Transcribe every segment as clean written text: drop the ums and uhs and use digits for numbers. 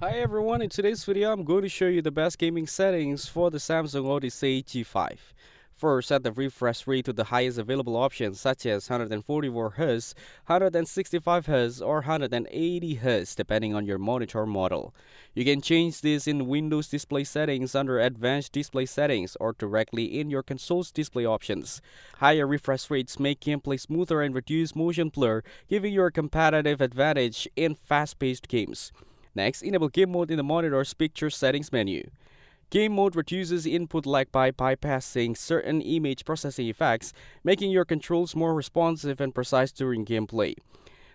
Hi everyone, in today's video I'm going to show you the best gaming settings for the Samsung Odyssey G5. First, set the refresh rate to the highest available options such as 144Hz, 165Hz or 180Hz depending on your monitor model. You can change this in Windows display settings under Advanced Display Settings or directly in your console's display options. Higher refresh rates make gameplay smoother and reduce motion blur, giving you a competitive advantage in fast-paced games. Next, enable Game Mode in the monitor's Picture Settings menu. Game Mode reduces input lag by bypassing certain image processing effects, making your controls more responsive and precise during gameplay.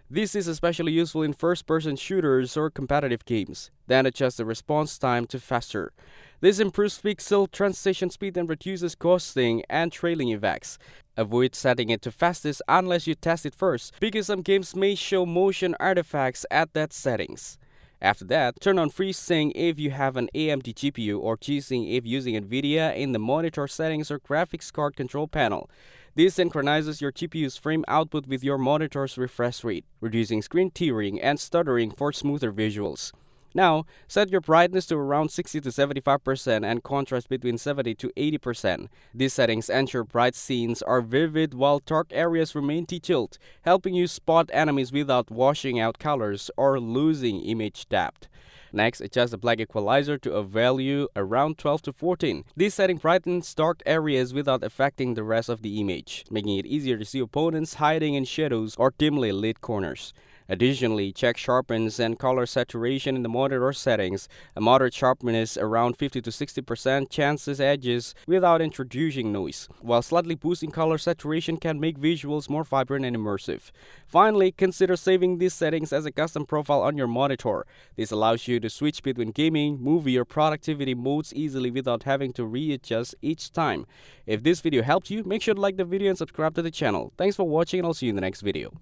This is especially useful in first-person shooters or competitive games. Then adjust the response time to faster. This improves pixel transition speed and reduces ghosting and trailing effects. Avoid setting it to fastest unless you test it first, because some games may show motion artifacts at that settings. After that, turn on FreeSync if you have an AMD GPU or G-Sync if using NVIDIA in the monitor settings or graphics card control panel. This synchronizes your GPU's frame output with your monitor's refresh rate, reducing screen tearing and stuttering for smoother visuals. Now, set your brightness to around 60 to 75% and contrast between 70 to 80%. These settings ensure bright scenes are vivid while dark areas remain detailed, helping you spot enemies without washing out colors or losing image depth. Next, adjust the black equalizer to a value around 12 to 14. This setting brightens dark areas without affecting the rest of the image, making it easier to see opponents hiding in shadows or dimly lit corners. Additionally, check sharpness and color saturation in the monitor settings. A moderate sharpness around 50 to 60% chances edges without introducing noise, while slightly boosting color saturation can make visuals more vibrant and immersive. Finally, consider saving these settings as a custom profile on your monitor. This allows you to switch between gaming, movie, or productivity modes easily without having to readjust each time. If this video helped you, make sure to like the video and subscribe to the channel. Thanks for watching and I'll see you in the next video.